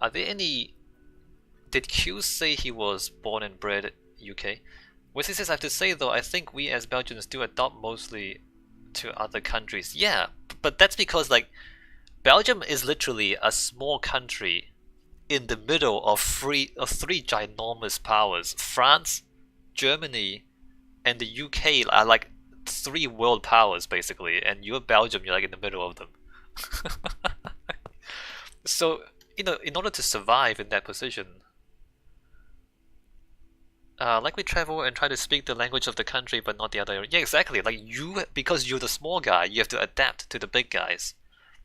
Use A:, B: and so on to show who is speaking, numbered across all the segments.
A: Are there any... Did Q say he was born and bred UK? Wesley says, I have to say though, I think we as Belgians do adopt mostly to other countries. Yeah, but that's because like Belgium is literally a small country in the middle of three ginormous powers. France, Germany, and the UK are like three world powers basically, and you're Belgium, you're like in the middle of them. So, in order to survive in that position, like we travel and try to speak the language of the country but not the other. Yeah, exactly. Like because you're the small guy, you have to adapt to the big guys.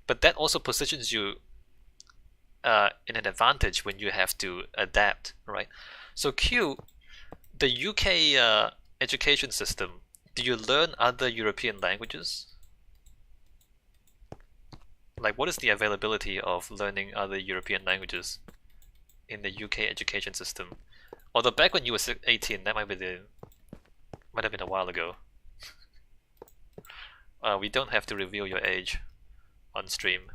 A: But that also positions you in an advantage when you have to adapt, right? So Q, the UK education system, do you learn other European languages? Like, what is the availability of learning other European languages in the UK education system? Although back when you were 18, that might have been a while ago. We don't have to reveal your age on stream.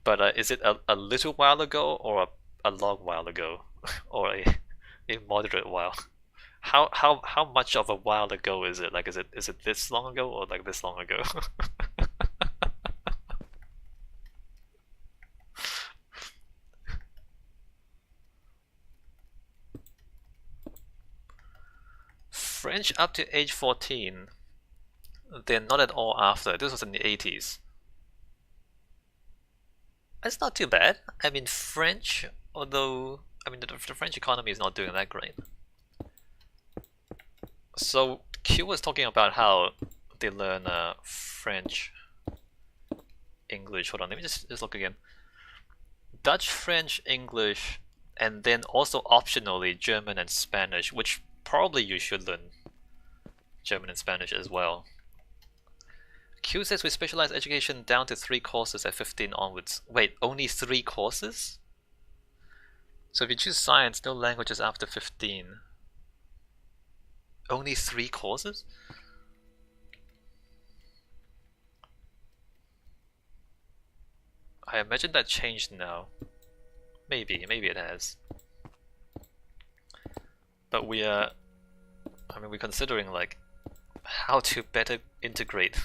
A: But is it a little while ago or a long while ago? Or a moderate while? How much of a while ago is it? Like, is it this long ago or like this long ago? French up to age 14. They're not at all after. This was in the 80s. It's not too bad. I mean, French, although, I mean, the French economy is not doing that great. So, Q was talking about how they learn French, English. Hold on, let me just look again. Dutch, French, English, and then also optionally German and Spanish, which probably you should learn German and Spanish as well. Q says we specialize education down to 3 courses at 15 onwards. Wait, only 3 courses? So if you choose science, no languages after 15. Only 3 courses? I imagine that changed now. Maybe it has. But we're considering like how to better integrate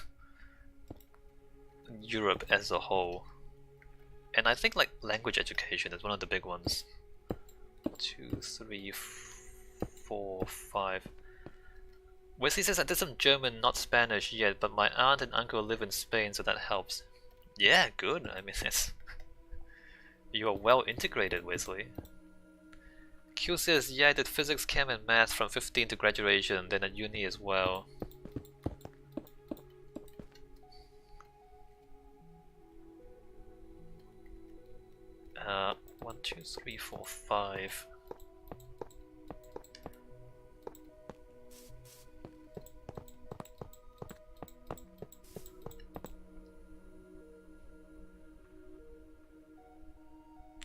A: Europe as a whole. And I think like language education is one of the big ones. 2, 3, 4, 5. Wesley says I did some German, not Spanish yet, but my aunt and uncle live in Spain, so that helps. Yeah, good. I mean, you are well integrated, Wesley. Q says, yeah, I did physics, chem, and math from 15 to graduation, then at uni as well. 1, 2, 3, 4, 5.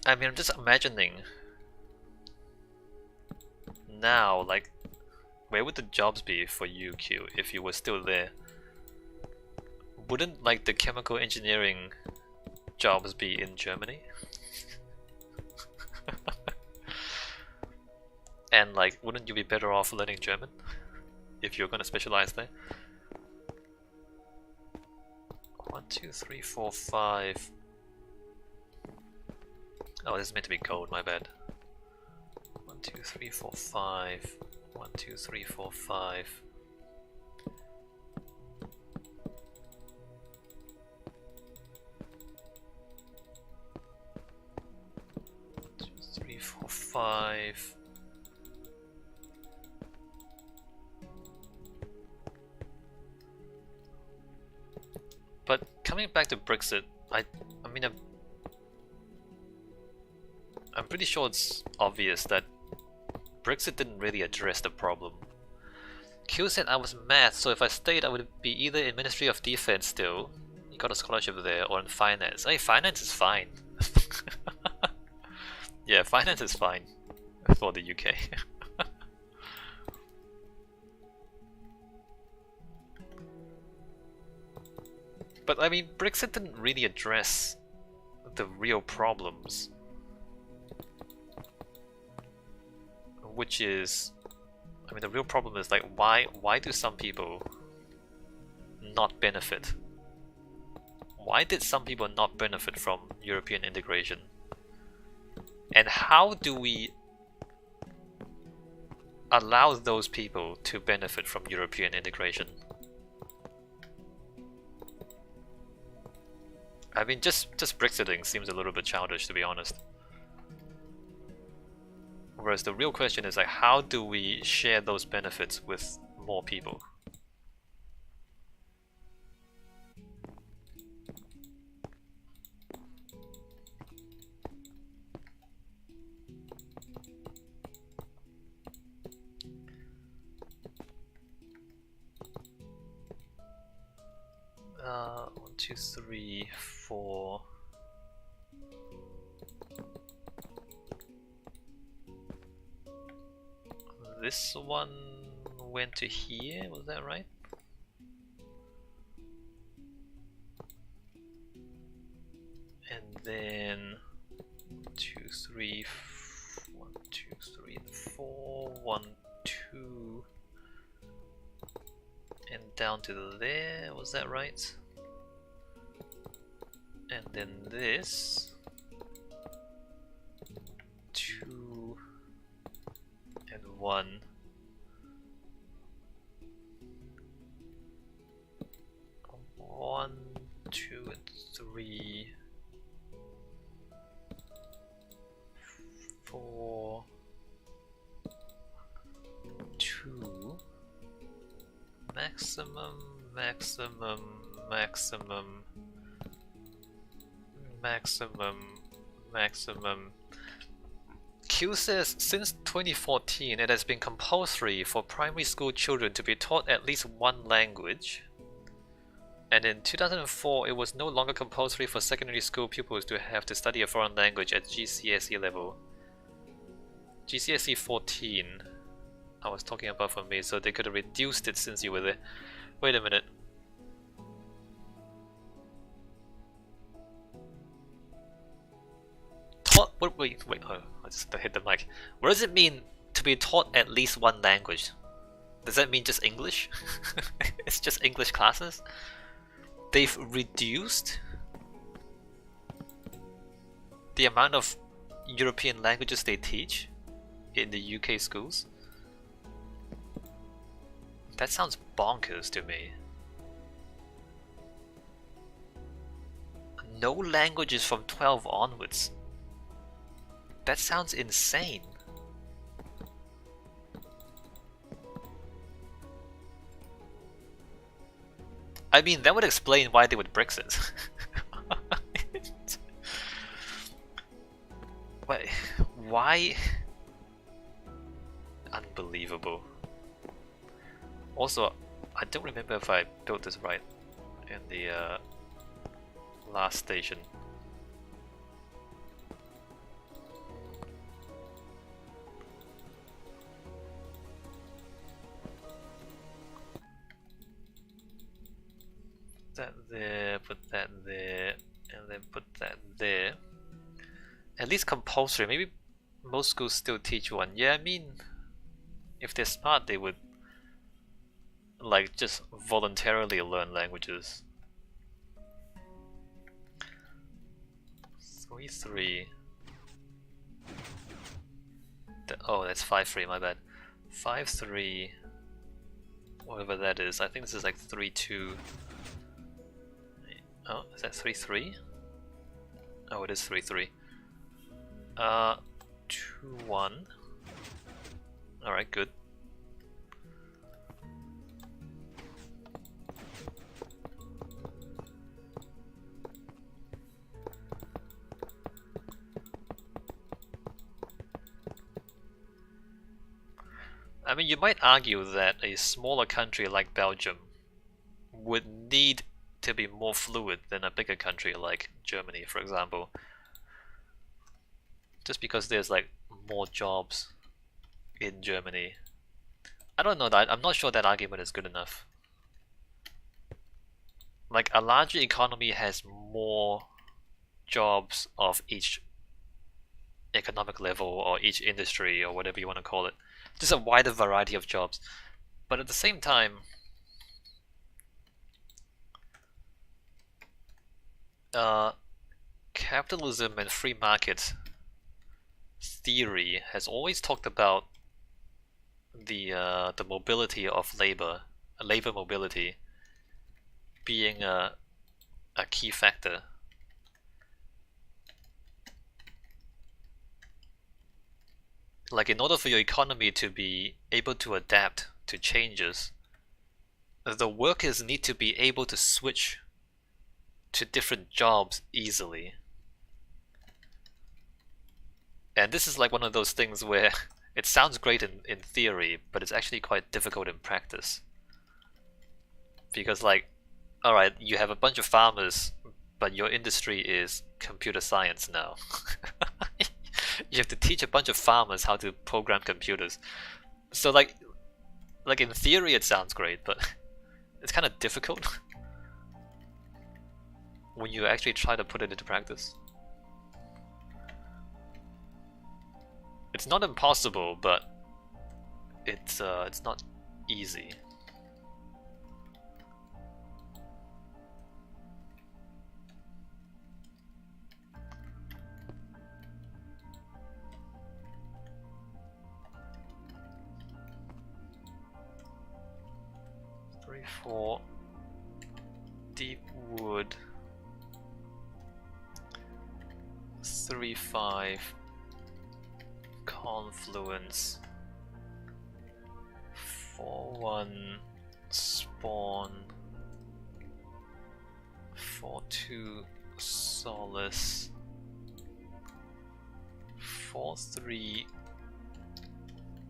A: I mean, I'm just imagining now, like, where would the jobs be for you, Q, if you were still there? Wouldn't, like, the chemical engineering jobs be in Germany? And, like, wouldn't you be better off learning German if you're gonna specialize there? 1, 2, 3, 4, 5. Oh, this is meant to be code, my bad. 1, 2, 3, 4, 5. 1, 2, 3, 4, 5. 2, 3, 4, 5. But coming back to Brexit, I mean, I'm pretty sure it's obvious that Brexit didn't really address the problem. Q said I was math, so if I stayed I would be either in Ministry of Defense still, you got a scholarship there, or in finance. Hey, finance is fine. Yeah, finance is fine for the UK. But I mean, Brexit didn't really address the real problems, which is, I mean, the real problem is like why do some people not benefit? Why did some people not benefit from European integration? And how do we allow those people to benefit from European integration? I mean, just Brexiting seems a little bit childish, to be honest. Whereas the real question is like, how do we share those benefits with more people? One, two, three, four. This one went to here, was that right? And then 2, 3, 1, 2, 3, and 4, 1, 2, and down to there, was that right? And then this 2 and 1. 1, 2, and 3, 4, 2, maximum, maximum, maximum, maximum, maximum. Q says, since 2014 it has been compulsory for primary school children to be taught at least one language. And in 2004 it was no longer compulsory for secondary school pupils to have to study a foreign language at GCSE level. GCSE 14 I was talking about for me, so they could have reduced it since you were there. Wait a minute. Taught, wait, oh, I just hit the mic. What does it mean to be taught at least one language? Does that mean just English? It's just English classes? They've reduced the amount of European languages they teach in the UK schools? That sounds bonkers to me. No languages from 12 onwards. That sounds insane. I mean, that would explain why they would Brexit. Wait, why? Unbelievable. Also, I don't remember if I built this right in the last station. That there, put that there, and then put that there. At least compulsory. Maybe most schools still teach one. Yeah, I mean, if they're smart, they would like just voluntarily learn languages. 3-3. Oh, that's 5-3. My bad. 5-3. Whatever that is. I think this is like 3-2. Oh, is that 3-3? Oh, it is 3-3. 2-1. Alright, good. I mean, you might argue that a smaller country like Belgium would need to be more fluid than a bigger country like Germany, for example. Just because there's like more jobs in Germany. I don't know that. I'm not sure that argument is good enough. Like, a larger economy has more jobs of each economic level or each industry or whatever you want to call it. Just a wider variety of jobs. But at the same time, capitalism and free market theory has always talked about the mobility of labor mobility being a key factor. Like, in order for your economy to be able to adapt to changes, the workers need to be able to switch to different jobs easily. And this is like one of those things where it sounds great in theory, but it's actually quite difficult in practice. Because, like, alright, you have a bunch of farmers, but your industry is computer science now. You have to teach a bunch of farmers how to program computers. So like in theory it sounds great, but it's kind of difficult when you actually try to put it into practice. It's not impossible, but it's not easy. For deep wood, 3-5 confluence, 4-1 spawn, 4-2 solace, 4-3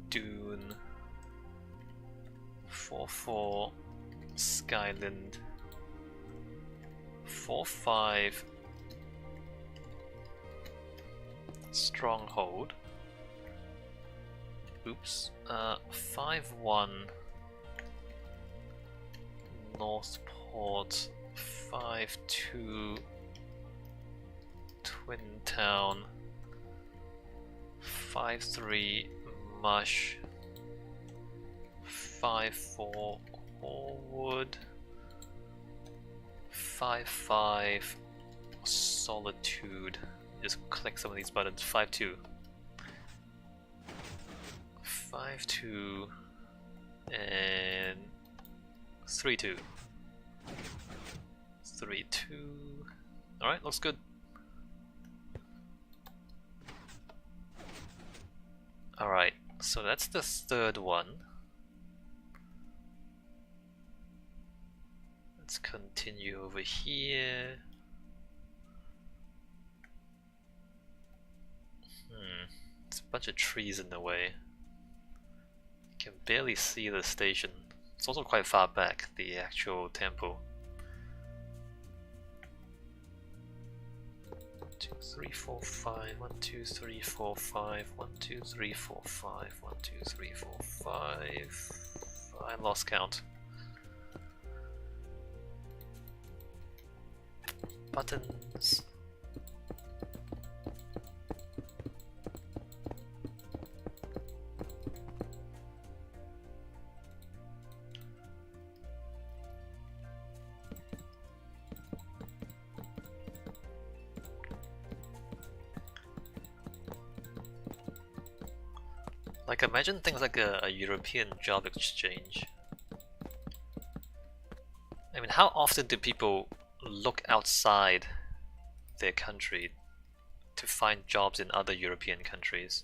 A: dune, 4-4 Skyland, 4-5 Stronghold, oops, 5-1 Northport, 5-2 Twin Town, 5-3 Mush, 5-4 Horwood, 5-5 Solitude. Just click some of these buttons. 5-2, 5-2, and 3-2, 3-2. All right, looks good. All right, so that's the third one. Let's continue over here. There's a bunch of trees in the way. You can barely see the station. It's also quite far back, the actual temple. 2, 3, 4, 5. 1, 2, 3, 4, 5. 1, 2, 3, 4, 5. 1, 2, 3, 4, 5. I lost count. Buttons. Like, imagine things like a European job exchange. I mean, how often do people look outside their country to find jobs in other European countries?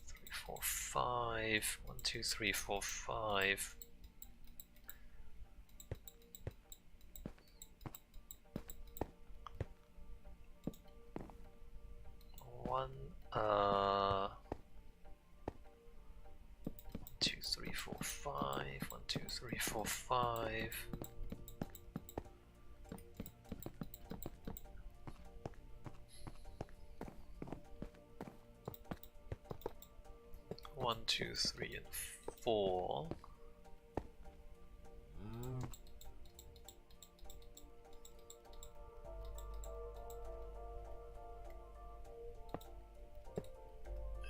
A: Three, four, five. 1, 2, 3, 4, 5. One, 2, 3, 4, 5. 1, 2, 3, 4, 5. 1, 2, 3, and 4.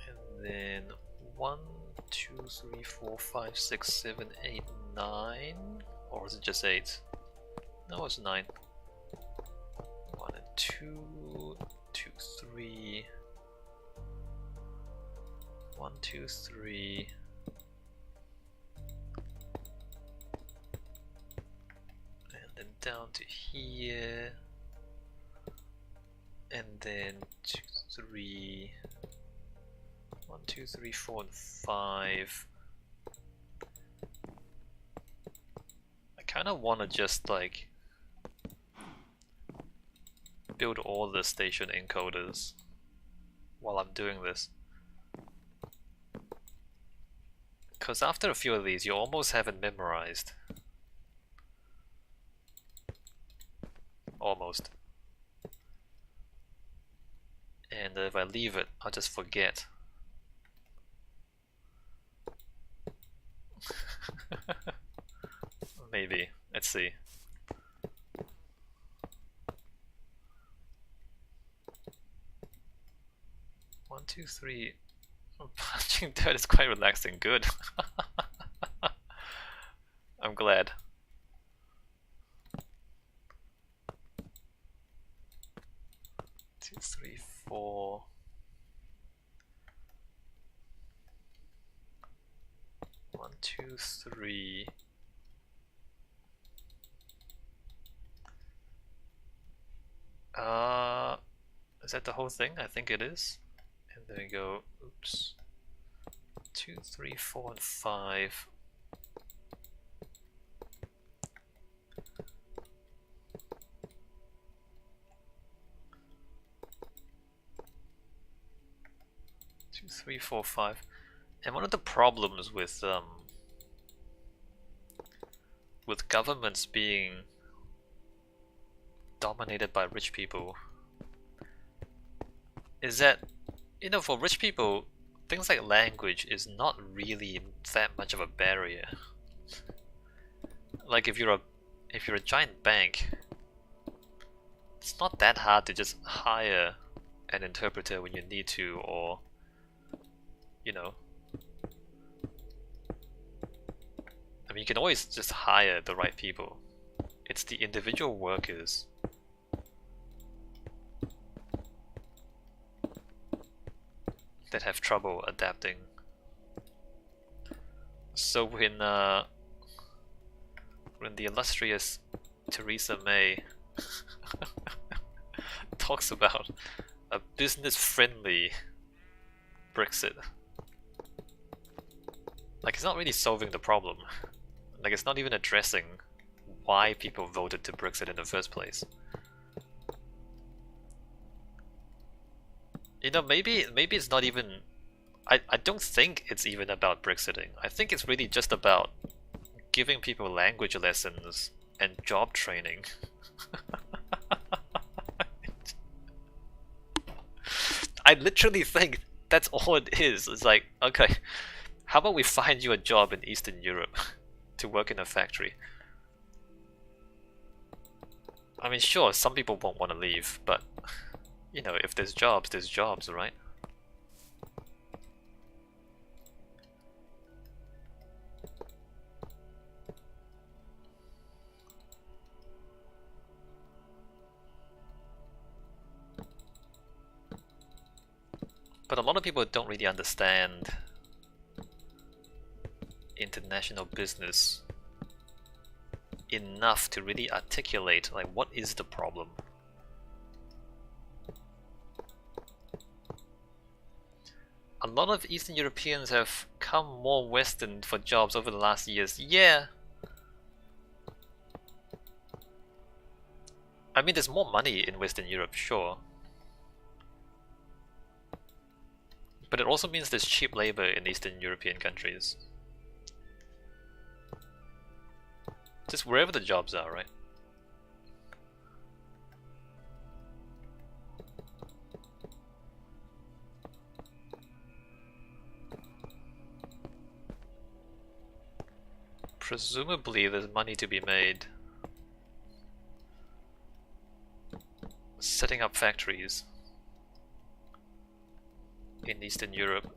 A: And then 1, 2, 3, 4, 5, 6, 7, 8, 9. Or is it just 8? No, it's 9. 1 and 2, 2, 3. 1, 2, 3. And then down to here. And then 2, 3. 1, 2, 3, 4, and 5. I kind of want to just like build all the station encoders while I'm doing this. Because after a few of these, you almost have it memorized. Almost. And if I leave it, I'll just forget. Maybe. Let's see. One, two, three. Punching dirt is quite relaxing. Good. I'm glad. Two, three, four. One, two, three. Is that the whole thing? I think it is. And then we go, oops. 2, 3, 4, and 5. Two, 3, 4, 5. And one of the problems with governments being dominated by rich people is that, you know, for rich people, things like language is not really that much of a barrier. Like if you're a giant bank, it's not that hard to just hire an interpreter when you need to, or you know, I mean, you can always just hire the right people. It's the individual workers that have trouble adapting. So when the illustrious Theresa May talks about a business-friendly Brexit, like, it's not really solving the problem. Like, it's not even addressing why people voted to Brexit in the first place. You know, maybe it's not even... I don't think it's even about Brexiting. I think it's really just about giving people language lessons and job training. I literally think that's all it is. It's like, okay, how about we find you a job in Eastern Europe to work in a factory? I mean, sure, some people won't want to leave, but you know, if there's jobs, right? But a lot of people don't really understand international business enough to really articulate, like, what is the problem? A lot of Eastern Europeans have come more Western for jobs over the last years. Yeah. I mean, there's more money in Western Europe, sure. But it also means there's cheap labor in Eastern European countries. Just wherever the jobs are, right? Presumably there's money to be made setting up factories in Eastern Europe.